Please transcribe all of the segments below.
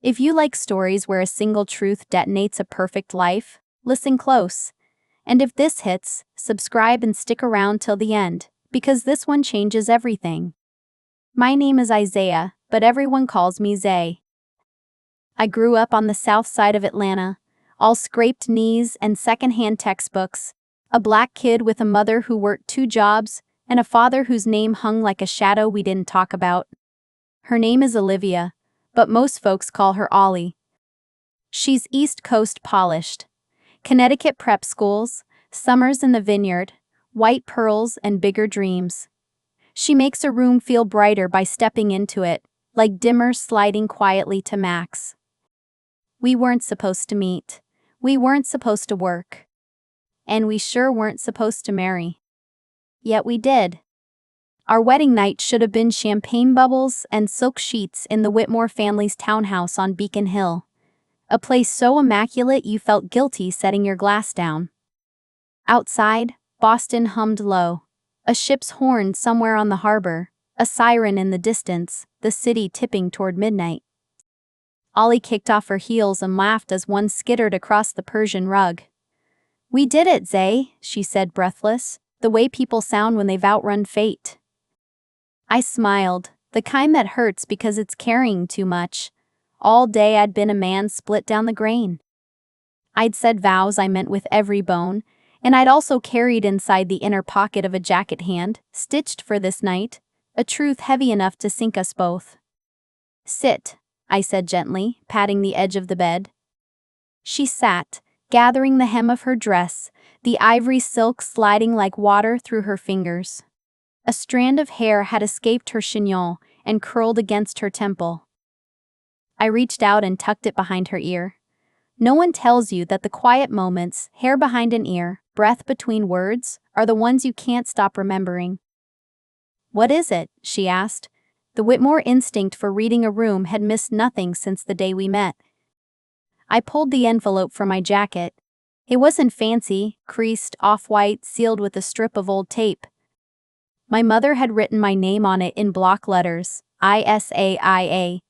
If you like stories where a single truth detonates a perfect life, listen close. And if this hits, subscribe and stick around till the end, because this one changes everything. My name is Isaiah, but everyone calls me Zay. I grew up on the south side of Atlanta, all scraped knees and secondhand textbooks, a black kid with a mother who worked 2 jobs, and a father whose name hung like a shadow we didn't talk about. Her name is Olivia, but most folks call her Ollie. She's East Coast polished. Connecticut prep schools, summers in the Vineyard, white pearls and bigger dreams. She makes a room feel brighter by stepping into it, like dimmers sliding quietly to max. We weren't supposed to meet. We weren't supposed to work. And we sure weren't supposed to marry. Yet we did. Our wedding night should have been champagne bubbles and silk sheets in the Whitmore family's townhouse on Beacon Hill. A place so immaculate you felt guilty setting your glass down. Outside, Boston hummed low. A ship's horn somewhere on the harbor, a siren in the distance, the city tipping toward midnight. Ollie kicked off her heels and laughed as one skittered across the Persian rug. "We did it, Zay," she said breathless, the way people sound when they've outrun fate. I smiled, the kind that hurts because it's carrying too much. All day I'd been a man split down the grain. I'd said vows I meant with every bone, and I'd also carried inside the inner pocket of a jacket hand, stitched for this night, a truth heavy enough to sink us both. "Sit," I said gently, patting the edge of the bed. She sat, gathering the hem of her dress, the ivory silk sliding like water through her fingers. A strand of hair had escaped her chignon and curled against her temple. I reached out and tucked it behind her ear. No one tells you that the quiet moments, hair behind an ear, breath between words, are the ones you can't stop remembering. "What is it?" she asked. The Whitmore instinct for reading a room had missed nothing since the day we met. I pulled the envelope from my jacket. It wasn't fancy, creased, off-white, sealed with a strip of old tape. My mother had written my name on it in block letters, Isaia.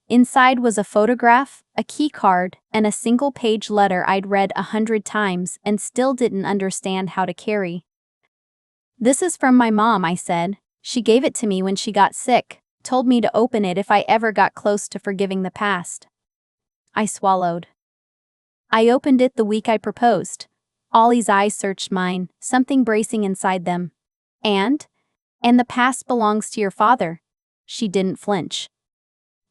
Inside was a photograph, a key card, and a single-page letter I'd read 100 times and still didn't understand how to carry. "This is from my mom," I said. "She gave it to me when she got sick, told me to open it if I ever got close to forgiving the past." I swallowed. I opened it the week I proposed. Ollie's eyes searched mine, something bracing inside them. And the past belongs to your father." She didn't flinch.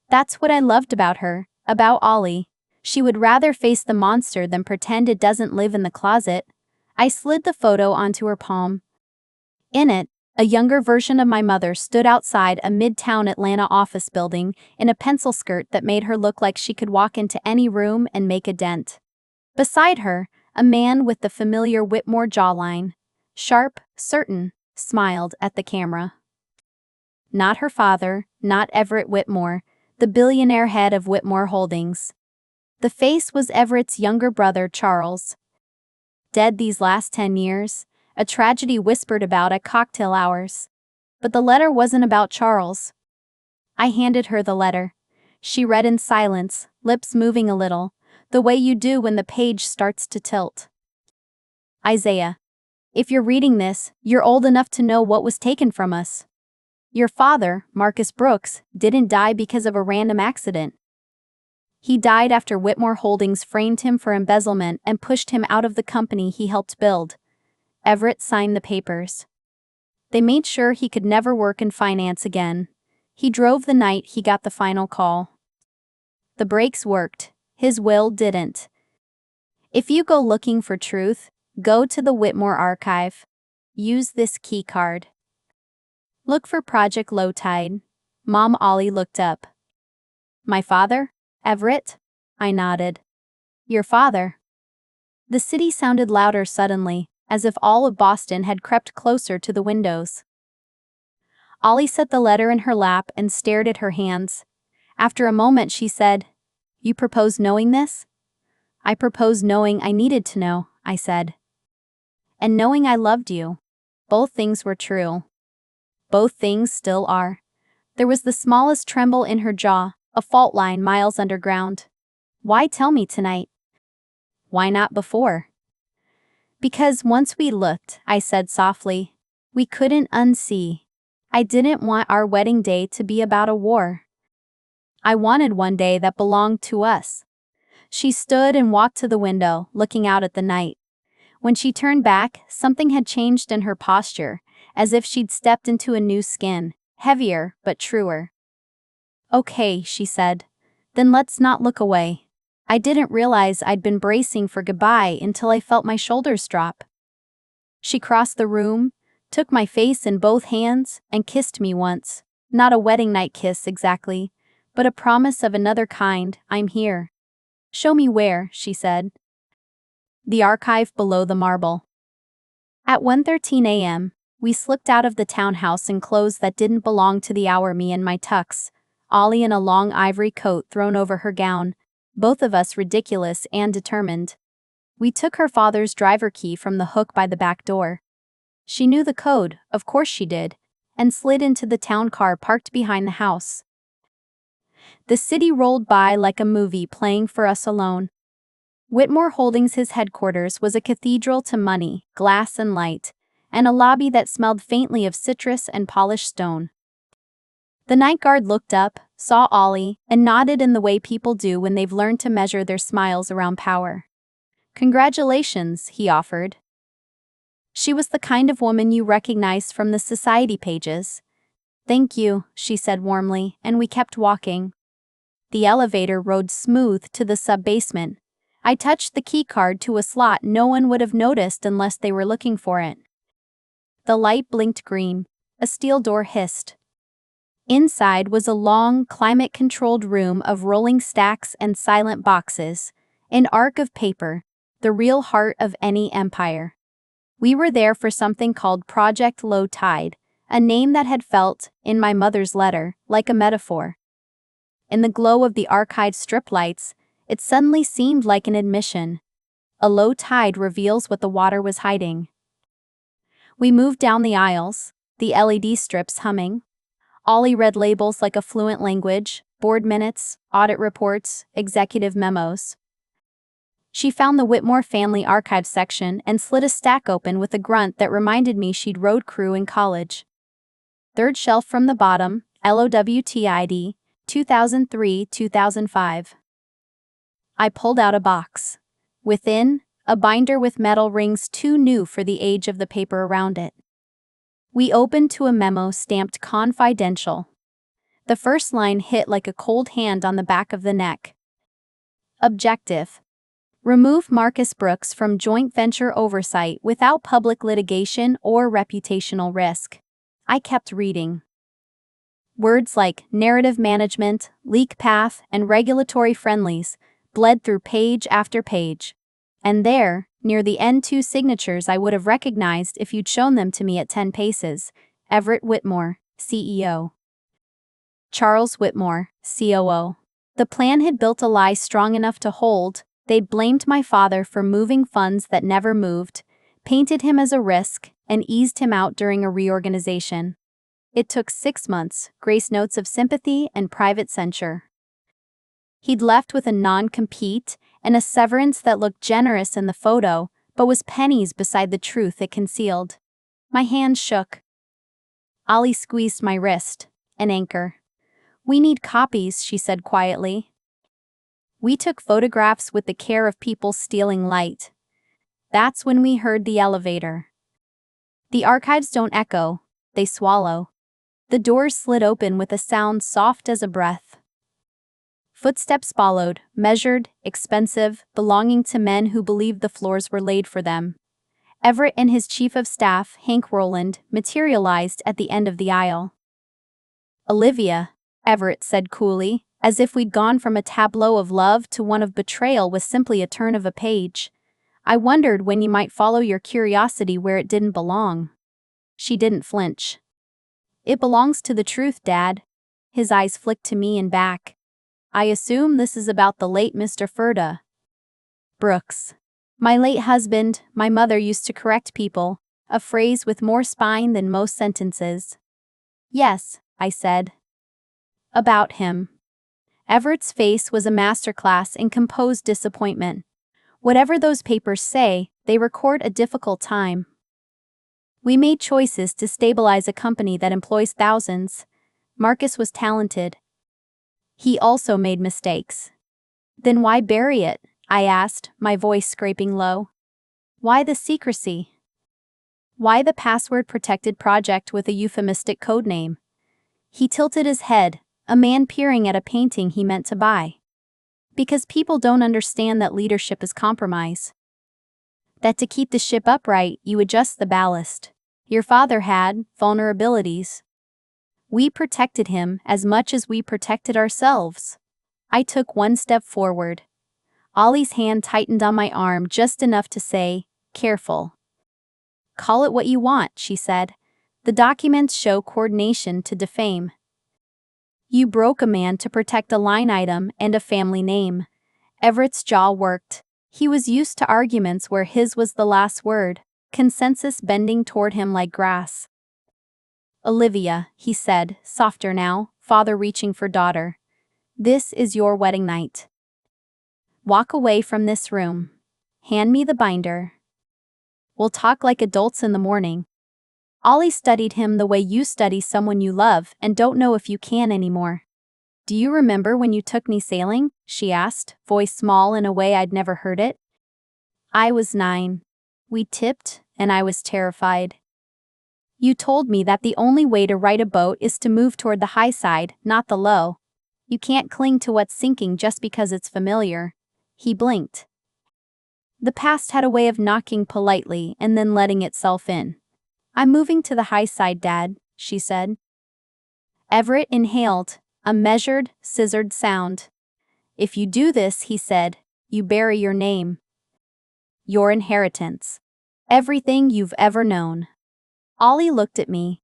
That's what I loved about her, about Ollie. She would rather face the monster than pretend it doesn't live in the closet. I slid the photo onto her palm. In it, a younger version of my mother stood outside a midtown Atlanta office building in a pencil skirt that made her look like she could walk into any room and make a dent. Beside her, a man with the familiar Whitmore jawline, sharp, certain, smiled at the camera. Not her father, not Everett Whitmore, the billionaire head of Whitmore Holdings. The face was Everett's younger brother, Charles. Dead these last 10 years, a tragedy whispered about at cocktail hours. But the letter wasn't about Charles. I handed her the letter. She read in silence, lips moving a little, the way you do when the page starts to tilt. "Isaiah, if you're reading this, you're old enough to know what was taken from us. Your father, Marcus Brooks, didn't die because of a random accident. He died after Whitmore Holdings framed him for embezzlement and pushed him out of the company he helped build." Everett signed the papers. "They made sure he could never work in finance again. He drove the night he got the final call. The brakes worked, his will didn't. If you go looking for truth, go to the Whitmore archive. Use this key card. Look for Project Low Tide." Mom Ollie looked up. "My father? Everett?" I nodded. "Your father." The city sounded louder suddenly, as if all of Boston had crept closer to the windows. Ollie set the letter in her lap and stared at her hands. After a moment she said, "You propose knowing this?" "I propose knowing I needed to know," I said. "And knowing I loved you." Both things were true. Both things still are. There was the smallest tremble in her jaw, a fault line miles underground. Why tell me tonight? Why not before? Because once we looked, I said softly. We couldn't unsee. I didn't want our wedding day to be about a war. I wanted one day that belonged to us. She stood and walked to the window, looking out at the night. When she turned back, something had changed in her posture, as if she'd stepped into a new skin, heavier but truer. Okay, she said. Then let's not look away. I didn't realize I'd been bracing for goodbye until I felt my shoulders drop. She crossed the room, took my face in both hands, and kissed me once. Not a wedding night kiss exactly, but a promise of another kind. I'm here. Show me where, she said. The archive below the marble. At 1:13 a.m., we slipped out of the townhouse in clothes that didn't belong to the hour, me in my tux, Ollie in a long ivory coat thrown over her gown, both of us ridiculous and determined. We took her father's driver key from the hook by the back door. She knew the code, of course she did, and slid into the town car parked behind the house. The city rolled by like a movie playing for us alone. Whitmore Holdings' his headquarters was a cathedral to money, glass and light, and a lobby that smelled faintly of citrus and polished stone. The night guard looked up, saw Ollie, and nodded in the way people do when they've learned to measure their smiles around power. Congratulations, he offered. She was the kind of woman you recognized from the society pages. Thank you, she said warmly, and we kept walking. The elevator rode smooth to the sub-basement. I touched the key card to a slot no one would have noticed unless they were looking for it. The light blinked green. A steel door hissed. Inside was a long, climate-controlled room of rolling stacks and silent boxes, an arc of paper, the real heart of any empire. We were there for something called Project Low Tide, a name that had felt, in my mother's letter, like a metaphor. In the glow of the archive strip lights, it suddenly seemed like an admission. A low tide reveals what the water was hiding. We moved down the aisles, the LED strips humming. Ollie read labels like a fluent language, board minutes, audit reports, executive memos. She found the Whitmore family archive section and slid a stack open with a grunt that reminded me she'd road crew in college. Third shelf from the bottom, LOWTID, 2003-2005. I pulled out a box. Within, a binder with metal rings too new for the age of the paper around it. We opened to a memo stamped confidential. The first line hit like a cold hand on the back of the neck. Objective: remove Marcus Brooks from joint venture oversight without public litigation or reputational risk. I kept reading. Words like narrative management, leak path, and regulatory friendlies bled through page after page. And there, near the end, two signatures I would have recognized if you'd shown them to me at 10 paces. Everett Whitmore, CEO. Charles Whitmore, COO. The plan had built a lie strong enough to hold. They'd blamed my father for moving funds that never moved, painted him as a risk, and eased him out during a reorganization. It took 6 months, grace notes of sympathy and private censure. He'd left with a non-compete and a severance that looked generous in the photo, but was pennies beside the truth it concealed. My hand shook. Ollie squeezed my wrist, an anchor. We need copies, she said quietly. We took photographs with the care of people stealing light. That's when we heard the elevator. The archives don't echo, they swallow. The doors slid open with a sound soft as a breath. Footsteps followed, measured, expensive, belonging to men who believed the floors were laid for them. Everett and his chief of staff, Hank Rowland, materialized at the end of the aisle. Olivia, Everett said coolly, as if we'd gone from a tableau of love to one of betrayal with simply a turn of a page. I wondered when you might follow your curiosity where it didn't belong. She didn't flinch. It belongs to the truth, Dad. His eyes flicked to me and back. I assume this is about the late Mr. Furta. Brooks. My late husband, my mother used to correct people, a phrase with more spine than most sentences. Yes, I said. About him. Everett's face was a masterclass in composed disappointment. Whatever those papers say, they record a difficult time. We made choices to stabilize a company that employs thousands. Marcus was talented. He also made mistakes. Then why bury it? I asked, my voice scraping low. Why the secrecy? Why the password-protected project with a euphemistic code name? He tilted his head, a man peering at a painting he meant to buy. Because people don't understand that leadership is compromise. That to keep the ship upright, you adjust the ballast. Your father had vulnerabilities. We protected him as much as we protected ourselves. I took one step forward. Ollie's hand tightened on my arm just enough to say, "Careful." "Call it what you want," she said. "The documents show coordination to defame. You broke a man to protect a line item and a family name." Everett's jaw worked. He was used to arguments where his was the last word, consensus bending toward him like grass. "Olivia," he said, softer now, father reaching for daughter. "This is your wedding night. Walk away from this room. Hand me the binder. We'll talk like adults in the morning." Ollie studied him the way you study someone you love and don't know if you can anymore. "Do you remember when you took me sailing?" she asked, voice small in a way I'd never heard it. I was 9. We tipped, and I was terrified. "You told me that the only way to right a boat is to move toward the high side, not the low. You can't cling to what's sinking just because it's familiar." He blinked. The past had a way of knocking politely and then letting itself in. "I'm moving to the high side, Dad," she said. Everett inhaled, a measured, scissored sound. "If you do this," he said, "you bury your name. Your inheritance. Everything you've ever known." Ollie looked at me,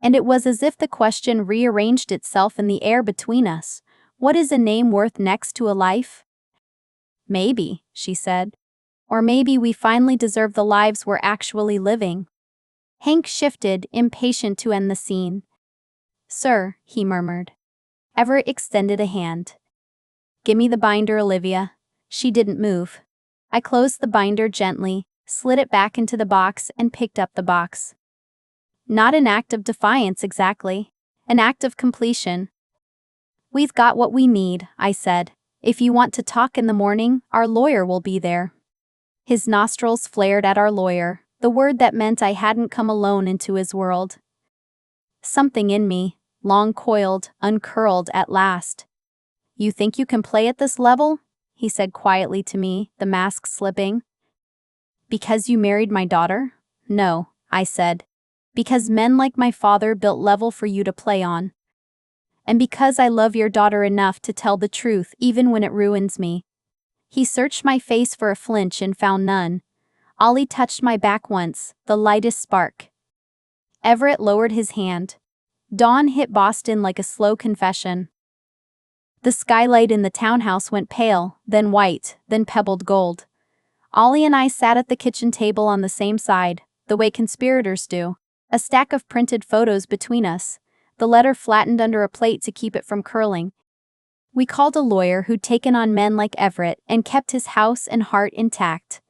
and it was as if the question rearranged itself in the air between us. What is a name worth next to a life? "Maybe," she said. "Or maybe we finally deserve the lives we're actually living." Hank shifted, impatient to end the scene. "Sir," he murmured. Everett extended a hand. "Gimme the binder, Olivia." She didn't move. I closed the binder gently, slid it back into the box, and picked up the box. Not an act of defiance exactly. An act of completion. "We've got what we need," I said. "If you want to talk in the morning, our lawyer will be there." His nostrils flared at our lawyer, the word that meant I hadn't come alone into his world. Something in me, long coiled, uncurled at last. "You think you can play at this level?" he said quietly to me, the mask slipping. "Because you married my daughter?" "No," I said. "Because men like my father built level for you to play on. And because I love your daughter enough to tell the truth even when it ruins me." He searched my face for a flinch and found none. Ollie touched my back once, the lightest spark. Everett lowered his hand. Dawn hit Boston like a slow confession. The skylight in the townhouse went pale, then white, then pebbled gold. Ollie and I sat at the kitchen table on the same side, the way conspirators do, a stack of printed photos between us, the letter flattened under a plate to keep it from curling. We called a lawyer who'd taken on men like Everett and kept his house and heart intact.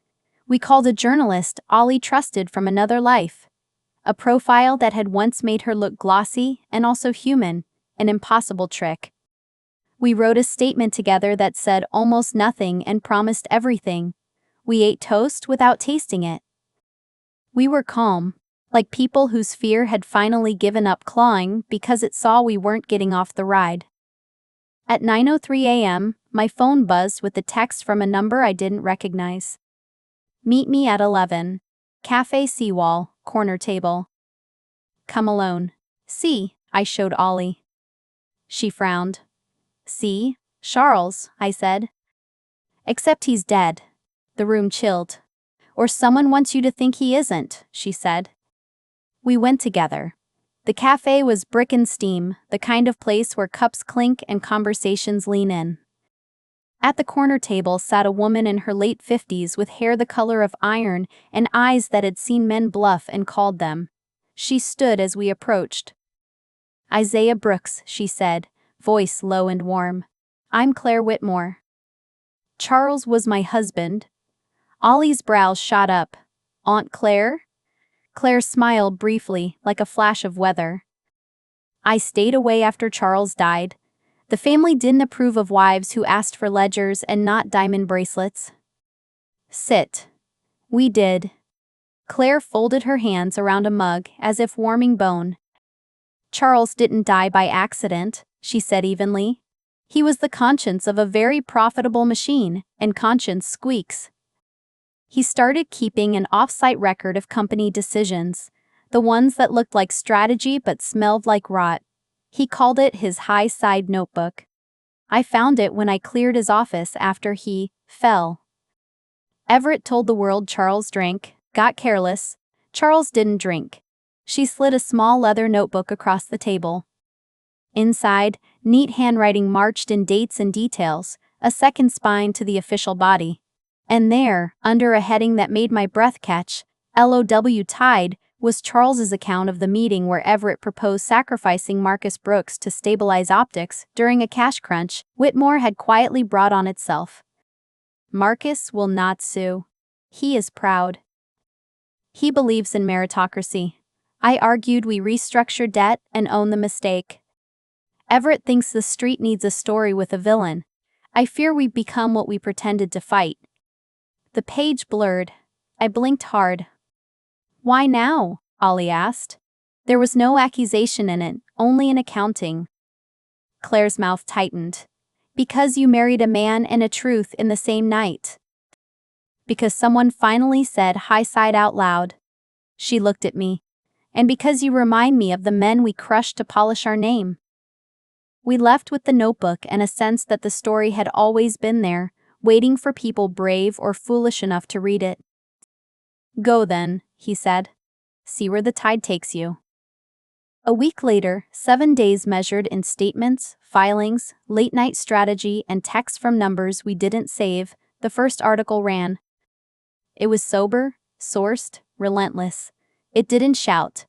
We called a journalist Ollie trusted from another life. A profile that had once made her look glossy and also human, an impossible trick. We wrote a statement together that said almost nothing and promised everything. We ate toast without tasting it. We were calm, like people whose fear had finally given up clawing because it saw we weren't getting off the ride. At 9:03 a.m., my phone buzzed with a text from a number I didn't recognize. "Meet me at 11. Cafe Seawall, corner table." "Come alone." "See," I showed Ollie. She frowned. "See, Charles," I said. "Except he's dead." The room chilled. "Or someone wants you to think he isn't," she said. We went together. The cafe was brick and steam, the kind of place where cups clink and conversations lean in. At the corner table sat a woman in her late 50s with hair the color of iron and eyes that had seen men bluff and called them. She stood as we approached. "Isaiah Brooks," she said, voice low and warm. I'm Claire Whitmore. Charles was my husband. Ollie's brows shot up. Aunt Claire? Claire smiled briefly, like a flash of weather. I stayed away after Charles died. The family didn't approve of wives who asked for ledgers and not diamond bracelets. Sit. We did. Claire folded her hands around a mug as if warming bone. Charles didn't die by accident, she said evenly. He was the conscience of a very profitable machine, and conscience squeaks. He started keeping an off-site record of company decisions, the ones that looked like strategy but smelled like rot. He called it his high-side notebook. I found it when I cleared his office after he fell. Everett told the world Charles drank, got careless. Charles didn't drink. She slid a small leather notebook across the table. Inside, neat handwriting marched in dates and details, a second spine to the official body. And there, under a heading that made my breath catch, LOW Tide, was Charles's account of the meeting where Everett proposed sacrificing Marcus Brooks to stabilize optics during a cash crunch Whitmore had quietly brought on itself. Marcus will not sue. He is proud. He believes in meritocracy. I argued we restructure debt and own the mistake. Everett thinks the street needs a story with a villain. I fear we become what we pretended to fight. The page blurred. I blinked hard. Why now? Ollie asked. There was no accusation in it, only an accounting. Claire's mouth tightened. Because you married a man and a truth in the same night. Because someone finally said high side out loud. She looked at me. And because you remind me of the men we crushed to polish our name. We left with the notebook and a sense that the story had always been there, waiting for people brave or foolish enough to read it. Go then, he said. See where the tide takes you. A week later, 7 days measured in statements, filings, late-night strategy, and texts from numbers we didn't save, the first article ran. It was sober, sourced, relentless. It didn't shout.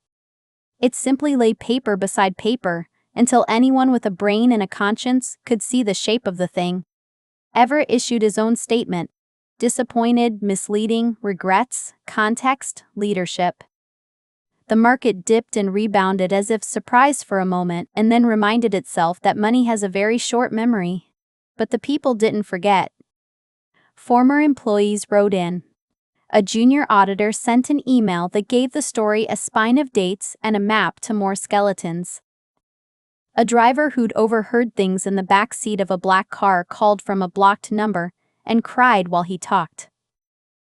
It simply lay paper beside paper, until anyone with a brain and a conscience could see the shape of the thing. Everett issued his own statement. Disappointed, misleading, regrets, context, leadership. The market dipped and rebounded as if surprised for a moment and then reminded itself that money has a very short memory. But the people didn't forget. Former employees wrote in. A junior auditor sent an email that gave the story a spine of dates and a map to more skeletons. A driver who'd overheard things in the back seat of a black car called from a blocked number and cried while he talked.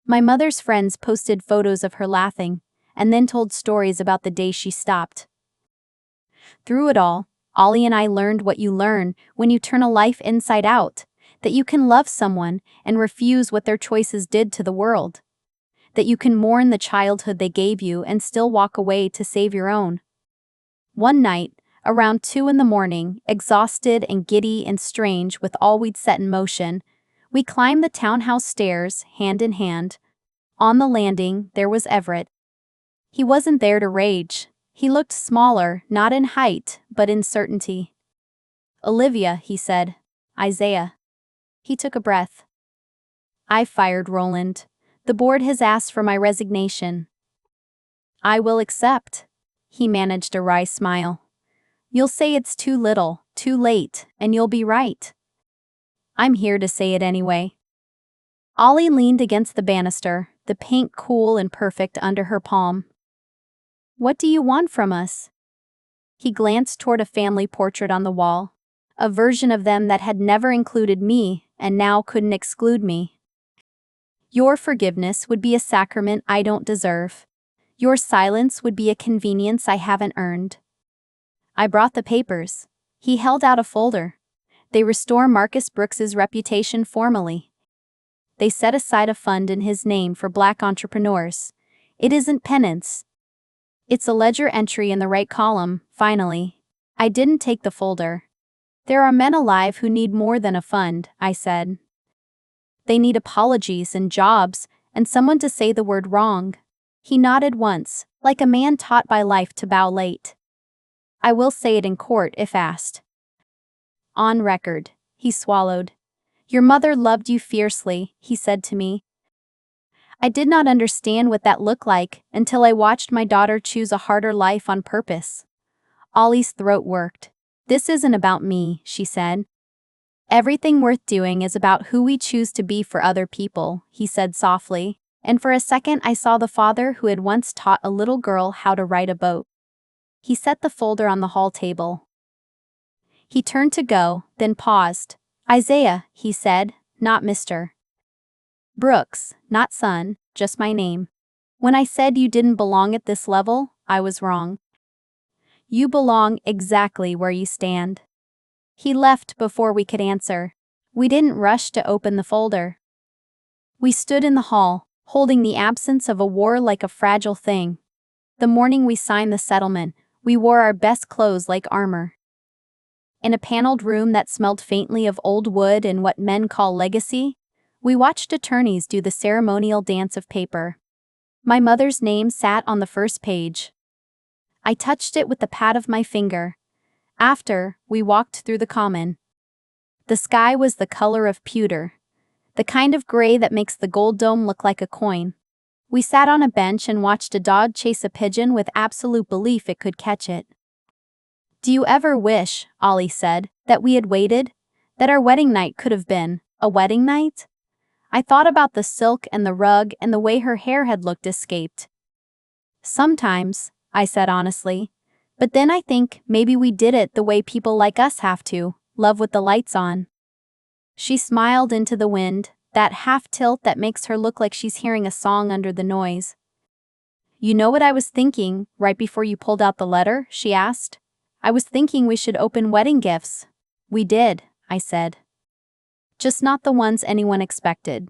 My mother's friends posted photos of her laughing, and then told stories about the day she stopped. Through it all, Ollie and I learned what you learn when you turn a life inside out, that you can love someone and refuse what their choices did to the world. That you can mourn the childhood they gave you and still walk away to save your own. One night, around 2 a.m, exhausted and giddy and strange with all we'd set in motion, we climbed the townhouse stairs, hand in hand. On the landing, there was Everett. He wasn't there to rage. He looked smaller, not in height, but in certainty. Olivia, he said. Zayew. He took a breath. I fired Roland. The board has asked for my resignation. I will accept. He managed a wry smile. You'll say it's too little, too late, and you'll be right. I'm here to say it anyway. Ollie leaned against the banister, the paint cool and perfect under her palm. What do you want from us? He glanced toward a family portrait on the wall, a version of them that had never included me and now couldn't exclude me. Your forgiveness would be a sacrament I don't deserve. Your silence would be a convenience I haven't earned. I brought the papers. He held out a folder. They restore Marcus Brooks's reputation formally. They set aside a fund in his name for Black entrepreneurs. It isn't penance. It's a ledger entry in the right column, finally. I didn't take the folder. There are men alive who need more than a fund, I said. They need apologies and jobs, and someone to say the word wrong. He nodded once, like a man taught by life to bow late. I will say it in court if asked. On record, He swallowed. Your mother loved you fiercely, he said to me. I did not understand what that looked like until I watched my daughter choose a harder life on purpose. Ollie's throat worked. This isn't about me, she said. Everything worth doing is about who we choose to be for other people, he said softly, and for a second I saw the father who had once taught a little girl how to ride a boat. He set the folder on the hall table. He turned to go, then paused. Isaiah, he said, not Mr. Brooks, not son, just my name. When I said you didn't belong at this level, I was wrong. You belong exactly where you stand. He left before we could answer. We didn't rush to open the folder. We stood in the hall, holding the absence of a war like a fragile thing. The morning we signed the settlement, we wore our best clothes like armor. In a paneled room that smelled faintly of old wood and what men call legacy, we watched attorneys do the ceremonial dance of paper. My mother's name sat on the first page. I touched it with the pad of my finger. After, we walked through the common. The sky was the color of pewter, the kind of gray that makes the gold dome look like a coin. We sat on a bench and watched a dog chase a pigeon with absolute belief it could catch it. Do you ever wish, Ollie said, that we had waited? That our wedding night could have been a wedding night? I thought about the silk and the rug and the way her hair had looked escaped. Sometimes, I said honestly. But then I think maybe we did it the way people like us have to, love with the lights on. She smiled into the wind, that half-tilt that makes her look like she's hearing a song under the noise. You know what I was thinking, right before you pulled out the letter? She asked. I was thinking we should open wedding gifts. We did, I said. Just not the ones anyone expected.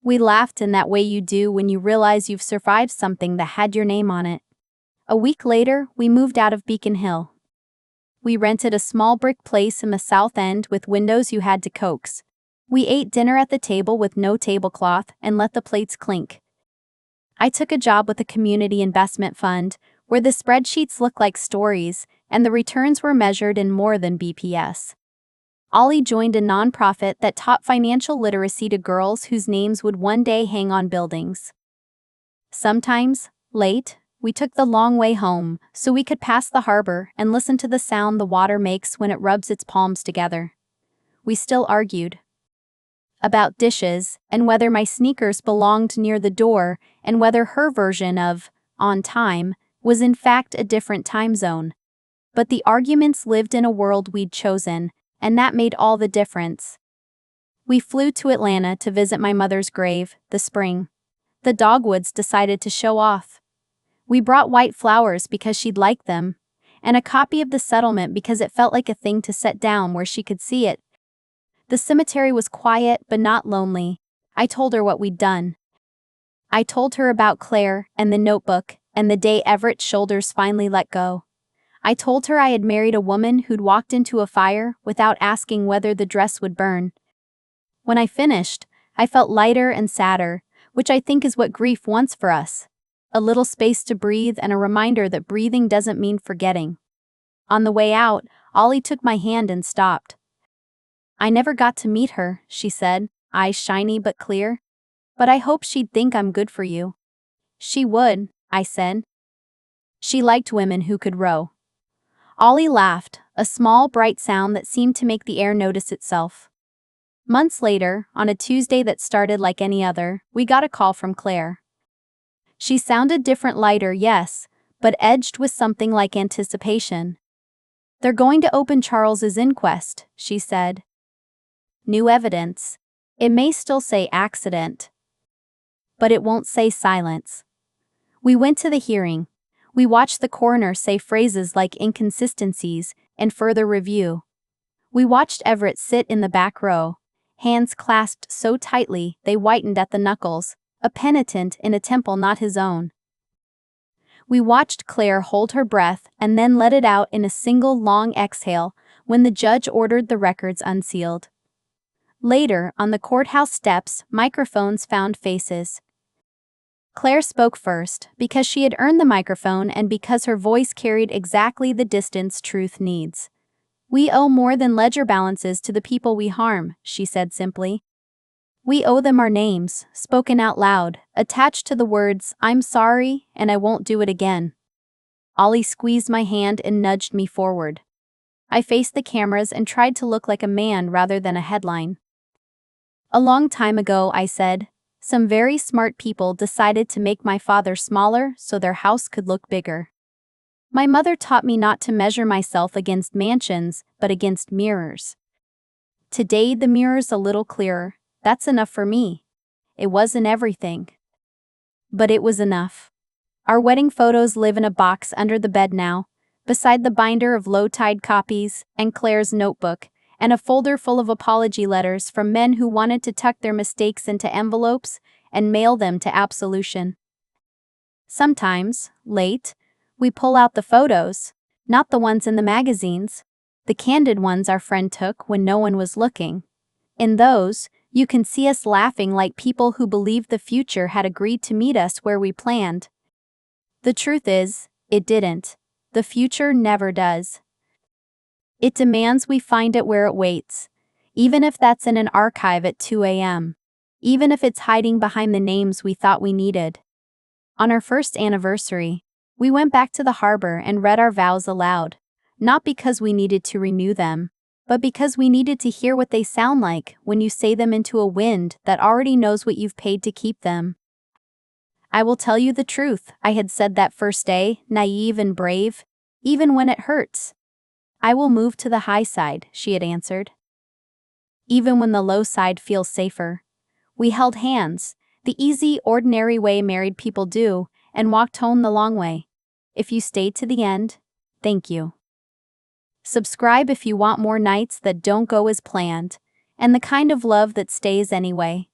We laughed in that way you do when you realize you've survived something that had your name on it. A week later, we moved out of Beacon Hill. We rented a small brick place in the South End with windows you had to coax. We ate dinner at the table with no tablecloth and let the plates clink. I took a job with a community investment fund, where the spreadsheets looked like stories, and the returns were measured in more than BPS. Ollie joined a nonprofit that taught financial literacy to girls whose names would one day hang on buildings. Sometimes, late, we took the long way home so we could pass the harbor and listen to the sound the water makes when it rubs its palms together. We still argued about dishes and whether my sneakers belonged near the door and whether her version of on time was in fact a different time zone. But the arguments lived in a world we'd chosen, and that made all the difference. We flew to Atlanta to visit my mother's grave, the spring. The Dogwoods decided to show off. We brought white flowers because she'd like them, and a copy of the settlement because it felt like a thing to set down where she could see it. The cemetery was quiet but not lonely. I told her what we'd done. I told her about Claire and the notebook and the day Everett's shoulders finally let go. I told her I had married a woman who'd walked into a fire without asking whether the dress would burn. When I finished, I felt lighter and sadder, which I think is what grief wants for us. A little space to breathe and a reminder that breathing doesn't mean forgetting. On the way out, Ollie took my hand and stopped. I never got to meet her, she said, eyes shiny but clear. But I hope she'd think I'm good for you. She would, I said. She liked women who could row. Ollie laughed, a small, bright sound that seemed to make the air notice itself. Months later, on a Tuesday that started like any other, we got a call from Claire. She sounded different, lighter, yes, but edged with something like anticipation. They're going to open Charles's inquest, she said. New evidence. It may still say accident, but it won't say silence. We went to the hearing. We watched the coroner say phrases like inconsistencies and further review. We watched Everett sit in the back row, hands clasped so tightly they whitened at the knuckles, a penitent in a temple not his own. We watched Claire hold her breath and then let it out in a single long exhale when the judge ordered the records unsealed. Later, on the courthouse steps, microphones found faces. Claire spoke first, because she had earned the microphone and because her voice carried exactly the distance truth needs. We owe more than ledger balances to the people we harm, she said simply. We owe them our names, spoken out loud, attached to the words, I'm sorry, and I won't do it again. Ollie squeezed my hand and nudged me forward. I faced the cameras and tried to look like a man rather than a headline. A long time ago, I said, some very smart people decided to make my father smaller so their house could look bigger. My mother taught me not to measure myself against mansions, but against mirrors. Today the mirror's a little clearer. That's enough for me. It wasn't everything. But it was enough. Our wedding photos live in a box under the bed now, beside the binder of low-tide copies, and Claire's notebook, and a folder full of apology letters from men who wanted to tuck their mistakes into envelopes and mail them to absolution. Sometimes, late, we pull out the photos, not the ones in the magazines, the candid ones our friend took when no one was looking. In those, you can see us laughing like people who believed the future had agreed to meet us where we planned. The truth is, it didn't. The future never does. It demands we find it where it waits, even if that's in an archive at 2 a.m., even if it's hiding behind the names we thought we needed. On our first anniversary, we went back to the harbor and read our vows aloud, not because we needed to renew them, but because we needed to hear what they sound like when you say them into a wind that already knows what you've paid to keep them. I will tell you the truth, I had said that first day, naive and brave, even when it hurts. I will move to the high side, she had answered. Even when the low side feels safer. We held hands, the easy, ordinary way married people do, and walked home the long way. If you stayed to the end, thank you. Subscribe if you want more nights that don't go as planned, and the kind of love that stays anyway.